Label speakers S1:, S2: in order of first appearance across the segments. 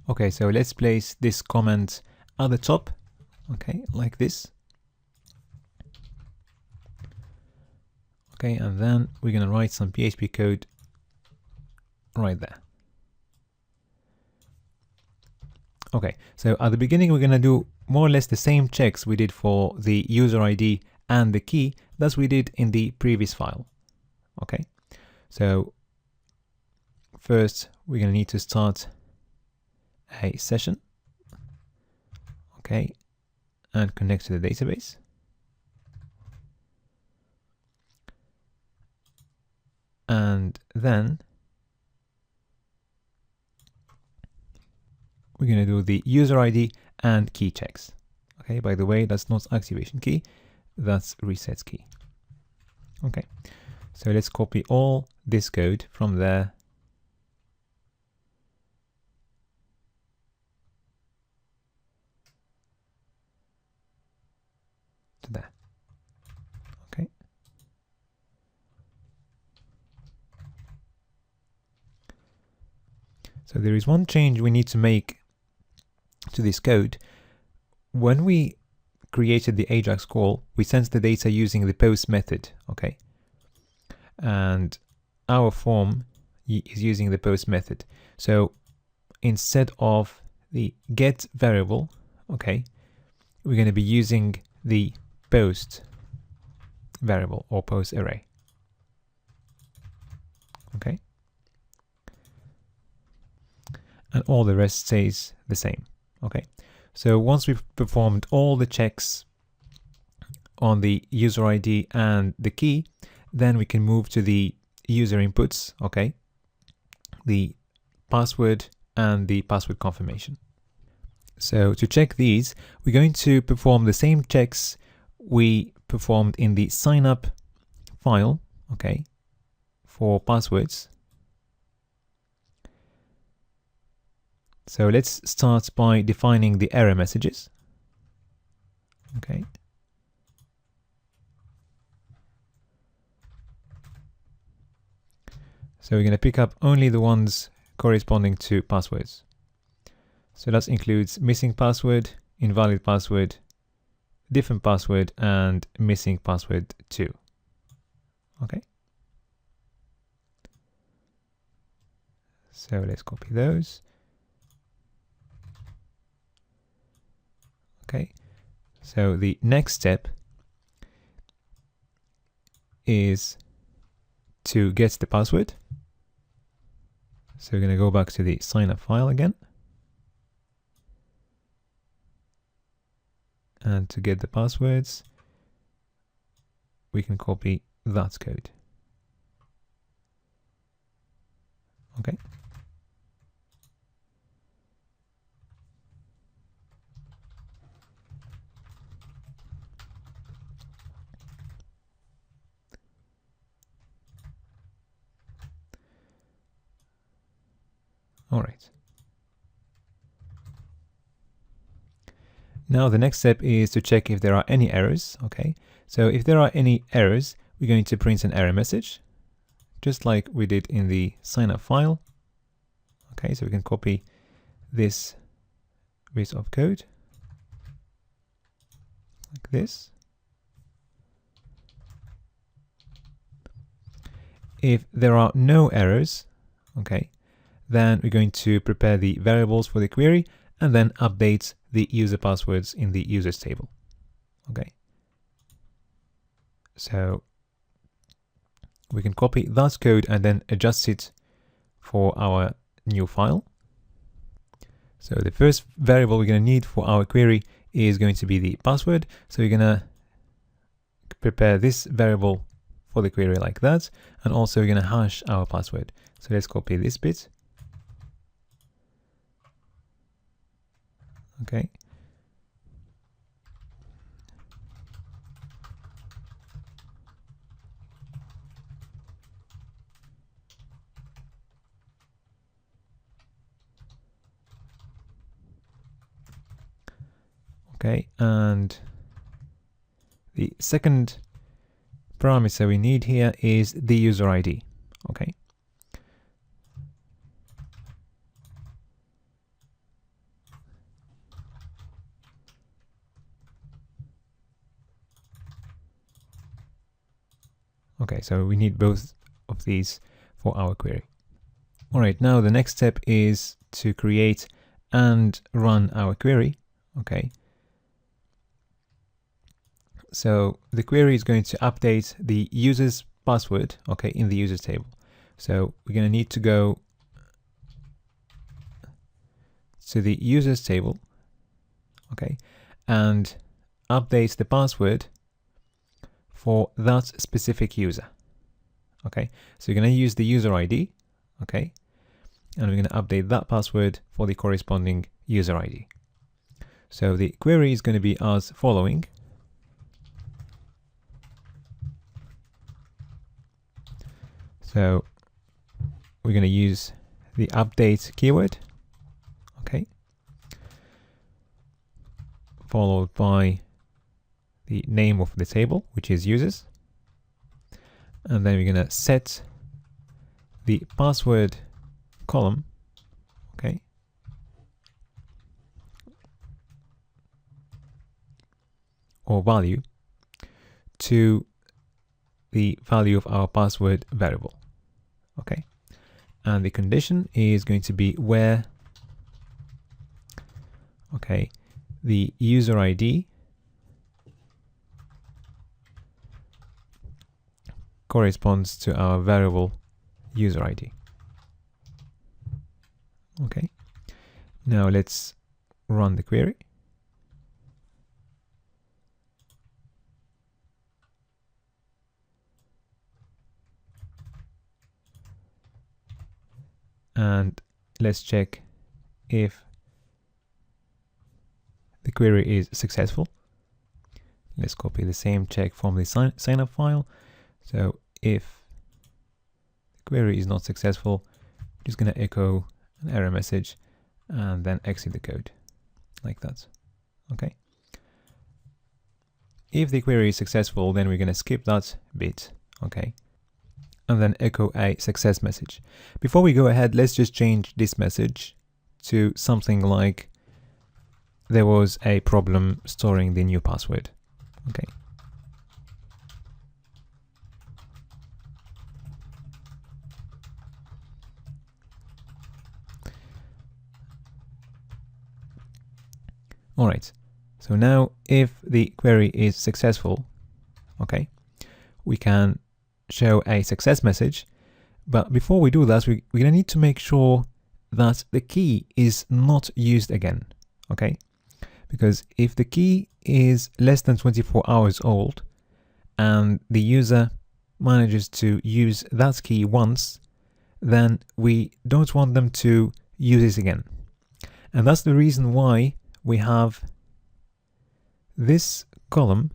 S1: Okay, so let's place this comment at the top, okay, like this. Okay, and then we're going to write some PHP code right there. Okay, so at the beginning we're going to do more or less the same checks we did for the user ID and the key that we did in the previous file. Okay, so first we're going to need to start a session, okay, and connect to the database. And then we're going to do the user ID and key checks. Okay, by the way, that's not activation key, that's resets key. Okay, so let's copy all this code from there to there. Okay. So there is one change we need to make to this code. When we created the Ajax call, we sent the data using the post method, okay? And our form is using the post method. So instead of the get variable, okay, we're going to be using the post variable or post array. Okay. And all the rest stays the same. Okay. So once we've performed all the checks on the user ID and the key, then we can move to the user inputs, okay, the password and the password confirmation. So to check these, we're going to perform the same checks we performed in the sign up file, okay, for passwords. So let's start by defining the error messages. Okay. So we're going to pick up only the ones corresponding to passwords. So that includes missing password, invalid password, different password, and missing password 2. Okay. So let's copy those. Okay. So the next step is to get the password. So we're going to go back to the sign up file again. And to get the passwords, we can copy that code. Okay. All right. Now the next step is to check if there are any errors. Okay. So if there are any errors, we're going to print an error message, just like we did in the sign up file. Okay. So we can copy this bit of code like this. If there are no errors, okay, then we're going to prepare the variables for the query and then update the user passwords in the users table. Okay. So we can copy that code and then adjust it for our new file. So the first variable we're going to need for our query is going to be the password. So we're going to prepare this variable for the query like that. And also we're going to hash our password. So let's copy this bit. Okay. Okay, and the second parameter we need here is the user ID. Okay. Okay, so we need both of these for our query. All right, now the next step is to create and run our query. Okay. So the query is going to update the user's password, okay, in the users table. So we're going to need to go to the users table, okay, and update the password for that specific user. Okay, so you're going to use the user ID, okay, and we're going to update that password for the corresponding user ID. So the query is going to be as following. So we're going to use the update keyword, okay, followed by the name of the table, which is users. And then we're going to set the password column, okay, or value to the value of our password variable, okay. And the condition is going to be where, okay, the user ID corresponds to our variable user ID. Okay, now let's run the query. And let's check if the query is successful. Let's copy the same check from the sign up file. So if the query is not successful, I'm just going to echo an error message and then exit the code like that. Okay. If the query is successful, then we're going to skip that bit. Okay. And then echo a success message. Before we go ahead, let's just change this message to something like there was a problem storing the new password. Okay. All right. So now if the query is successful, okay, we can show a success message. But before we do that, we're going to need to make sure that the key is not used again. Okay. Because if the key is less than 24 hours old and the user manages to use that key once, then we don't want them to use it again. And that's the reason why we have this column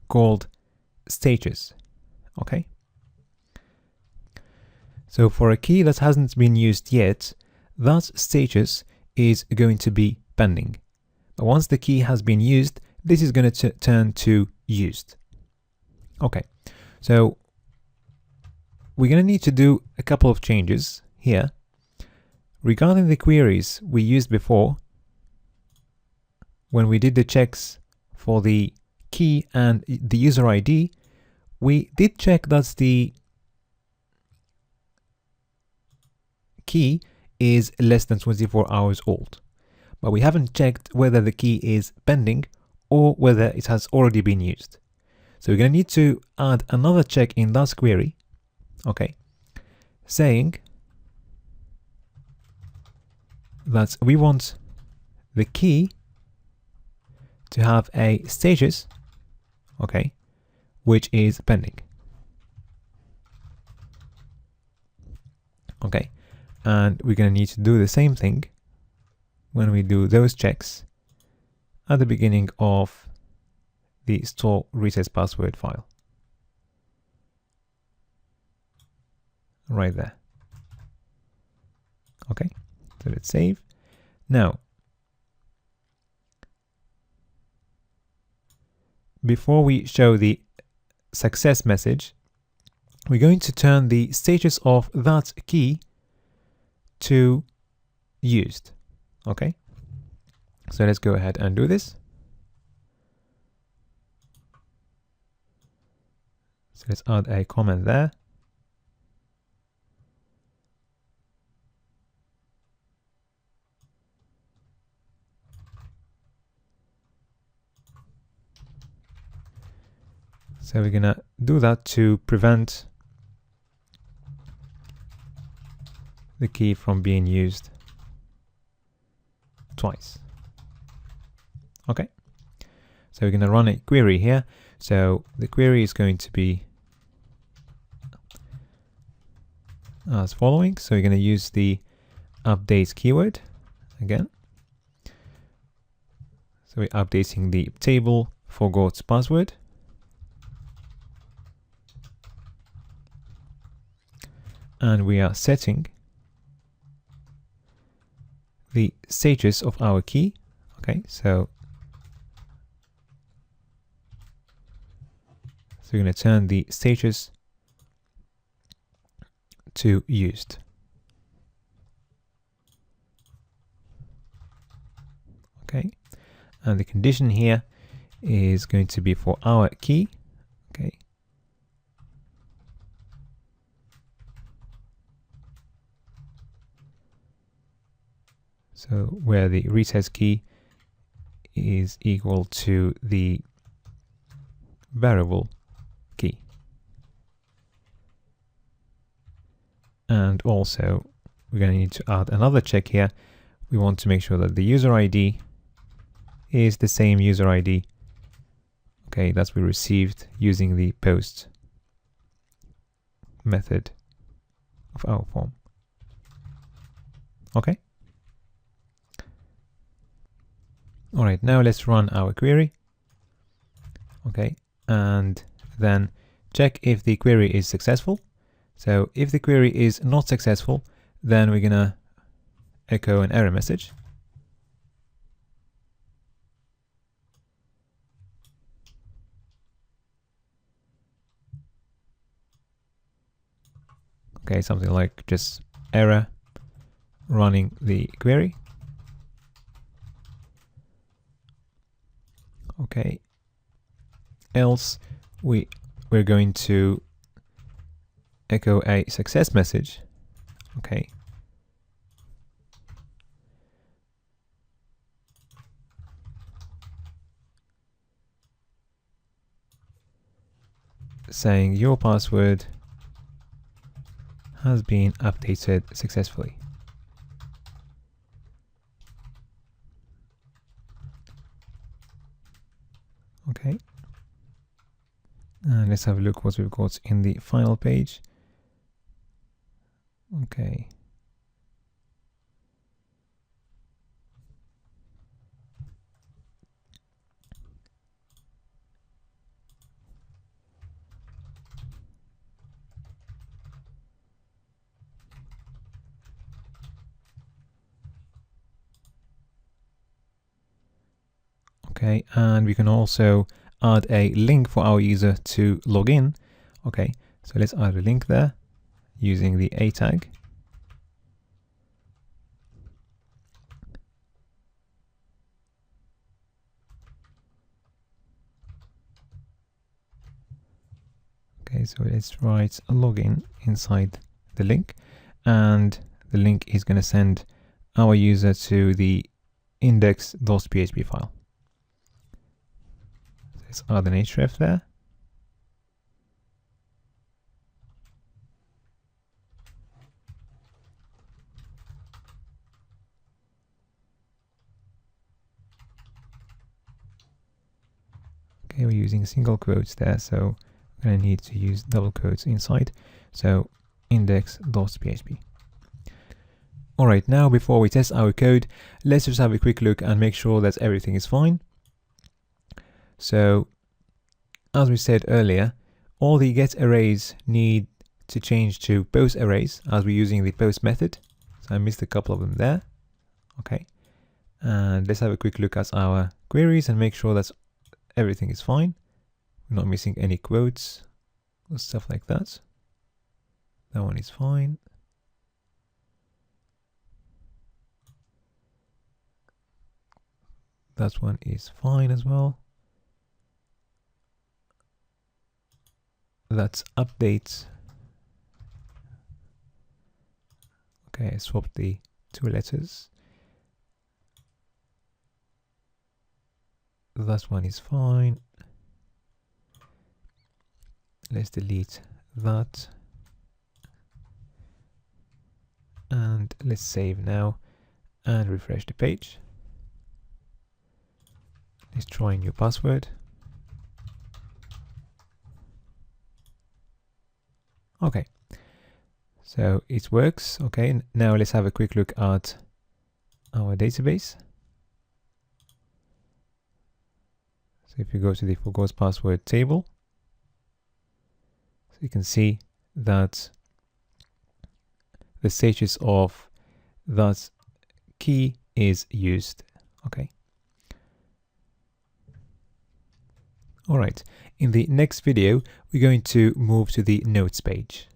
S1: called status. Okay. So for a key that hasn't been used yet, that status is going to be pending. But once the key has been used, this is going to turn to used. Okay, so we're going to need to do a couple of changes here. Regarding the queries we used before, when we did the checks for the key and the user ID, we did check that the key is less than 24 hours old. But we haven't checked whether the key is pending or whether it has already been used. So we're going to need to add another check in that query, okay, saying that we want the key to have a status, okay, which is pending. Okay, and we're going to need to do the same thing when we do those checks at the beginning of the store reset password file. Right there. Okay, so let's save. Now, before we show the success message, we're going to turn the status of that key to used. Okay, so let's go ahead and do this. So let's add a comment there. So we're gonna do that to prevent the key from being used twice. Okay. So we're gonna run a query here. So the query is going to be as following. So we're gonna use the update keyword again. So we're updating the table forgot password. And we are setting the status of our key. Okay, so we're going to turn the status to used. Okay, and the condition here is going to be for our key. Okay. So where the retest key is equal to the variable key. And also we're going to need to add another check here. We want to make sure that the user ID is the same user ID, okay, that we received using the post method of our form. Okay. All right, now let's run our query. Okay, and then check if the query is successful. So if the query is not successful, then we're gonna echo an error message. Okay, something like just error running the query. Okay, else we're going to echo a success message. Okay, saying your password has been updated successfully. Okay, and let's have a look what we've got in the final page. Okay, okay, and we can also add a link for our user to log in. Okay, so let's add a link there using the a tag. Okay, so let's write a login inside the link, and the link is going to send our user to the index.php file. Let's add an href there. Okay, we're using single quotes there, so we're going to need to use double quotes inside. So index.php. All right, now before we test our code, let's just have a quick look and make sure that everything is fine. So as we said earlier, all the get arrays need to change to post arrays as we're using the post method. So I missed a couple of them there. Okay, and let's have a quick look at our queries and make sure that everything is fine. We're not missing any quotes or stuff like that. That one is fine. That one is fine as well. Let's update. Okay, I swapped the 2 letters. That one is fine. Let's delete that. And let's save now and refresh the page. Let's try a new password. Okay, so it works. Okay, now let's have a quick look at our database. So if you go to the forgot password table, so you can see that the status of that key is used. Okay. All right, in the next video, we're going to move to the notes page.